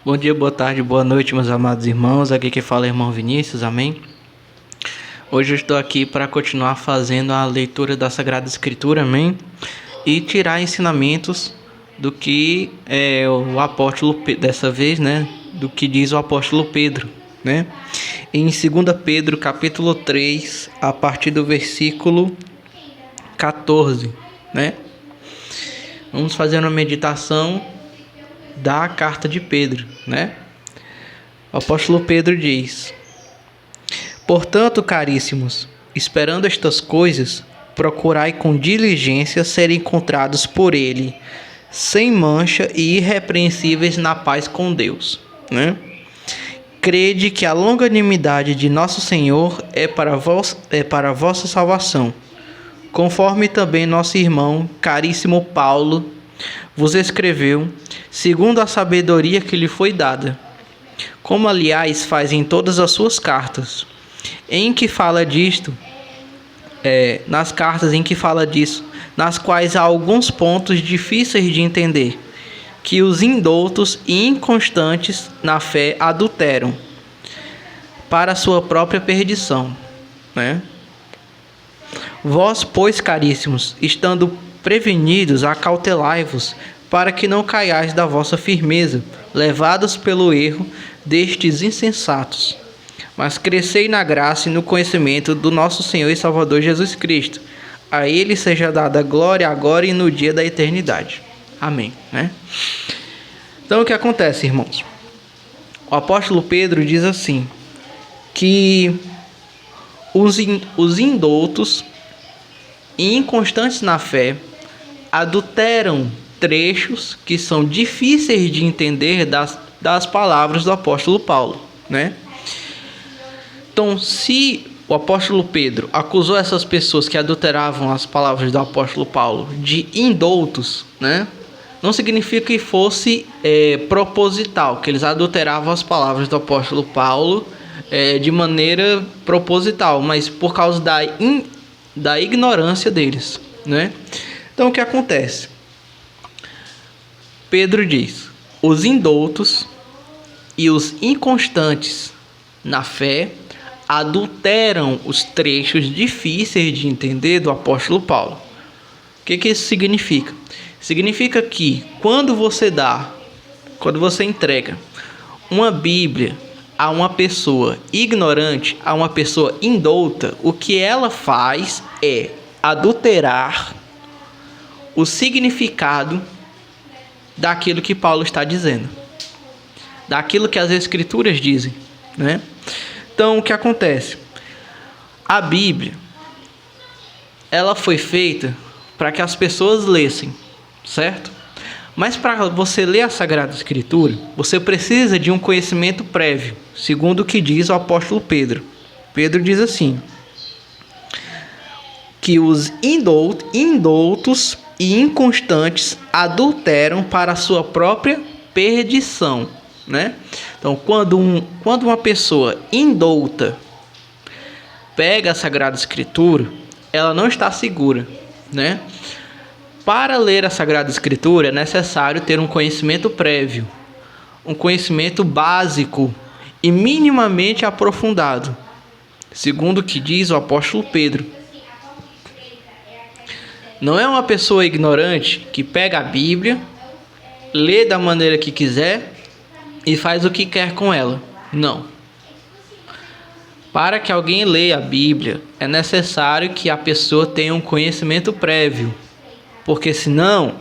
Bom dia, boa tarde, boa noite, meus amados irmãos. Aqui quem fala é o irmão Vinícius, amém? Hoje eu estou aqui para continuar fazendo a leitura da Sagrada Escritura, amém? E tirar ensinamentos do que o apóstolo, dessa vez, né? Do que diz o apóstolo Pedro, né? Em 2 Pedro, capítulo 3, a partir do versículo 14, né? Vamos fazer uma meditação da carta de Pedro, né? O apóstolo Pedro diz: portanto, caríssimos, esperando estas coisas, procurai com diligência ser encontrados por ele, sem mancha e irrepreensíveis na paz com Deus, né? Crede que a longanimidade de nosso Senhor é para a vossa salvação, conforme também nosso irmão caríssimo Paulo vos escreveu, segundo a sabedoria que lhe foi dada, como aliás faz em todas as suas cartas, em que fala disto, nas cartas em que fala disso, nas quais há alguns pontos difíceis de entender, que os indoutos e inconstantes na fé adulteram, para a sua própria perdição, né? Vós, pois, caríssimos, estando prevenidos, acautelai-vos, para que não caiais da vossa firmeza, levados pelo erro destes insensatos. Mas crescei na graça e no conhecimento do nosso Senhor e Salvador Jesus Cristo. A Ele seja dada glória agora e no dia da eternidade. Amém, né? Então, o que acontece, irmãos? O apóstolo Pedro diz assim, que os indoutos e inconstantes na fé adulteram trechos que são difíceis de entender das palavras do apóstolo Paulo, né? Então, se o apóstolo Pedro acusou essas pessoas que adulteravam as palavras do apóstolo Paulo de indoutos, né? Não significa que fosse proposital, que eles adulteravam as palavras do apóstolo Paulo de maneira proposital, mas por causa da ignorância deles, né? Então, o que acontece? Pedro diz: os indoutos e os inconstantes na fé adulteram os trechos difíceis de entender do apóstolo Paulo. O que isso significa? Significa que quando você entrega uma Bíblia a uma pessoa ignorante, a uma pessoa indouta, o que ela faz é adulterar o significado daquilo que Paulo está dizendo, daquilo que as Escrituras dizem, né? Então, o que acontece? A Bíblia, ela foi feita para que as pessoas lessem, certo? Mas para você ler a Sagrada Escritura, você precisa de um conhecimento prévio, segundo o que diz o apóstolo Pedro. Pedro diz assim, que os indoutos e inconstantes adulteram para a sua própria perdição, né? Então, quando uma pessoa indouta pega a Sagrada Escritura, ela não está segura, né? Para ler a Sagrada Escritura é necessário ter um conhecimento prévio, um conhecimento básico e minimamente aprofundado, segundo o que diz o apóstolo Pedro. Não é uma pessoa ignorante que pega a Bíblia, lê da maneira que quiser e faz o que quer com ela. Não. Para que alguém leia a Bíblia, é necessário que a pessoa tenha um conhecimento prévio. Porque senão,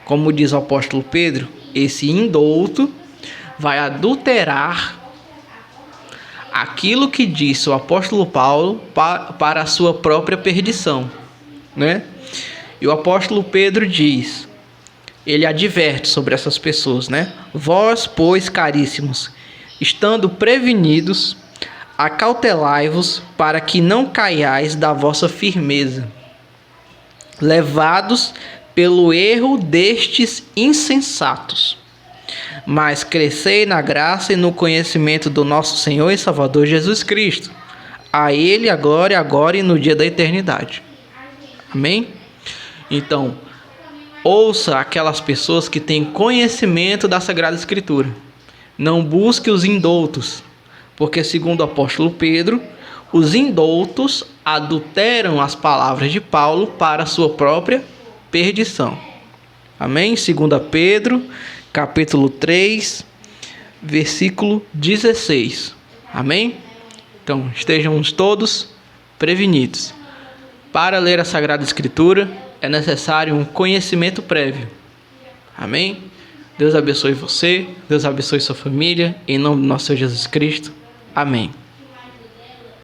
como diz o apóstolo Pedro, esse indouto vai adulterar aquilo que disse o apóstolo Paulo para a sua própria perdição, né? E o apóstolo Pedro diz, ele adverte sobre essas pessoas, né? Vós, pois, caríssimos, estando prevenidos, acautelai-vos para que não caiais da vossa firmeza, levados pelo erro destes insensatos. Mas crescei na graça e no conhecimento do nosso Senhor e Salvador Jesus Cristo. A Ele a glória agora e no dia da eternidade. Amém? Então, ouça aquelas pessoas que têm conhecimento da Sagrada Escritura. Não busque os indoutos, porque, segundo o apóstolo Pedro, os indoutos adulteram as palavras de Paulo para a sua própria perdição. Amém? 2 Pedro, capítulo 3, versículo 16. Amém? Então, estejamos todos prevenidos. Para ler a Sagrada Escritura, é necessário um conhecimento prévio. Amém? Deus abençoe você, Deus abençoe sua família, em nome do nosso Senhor Jesus Cristo. Amém.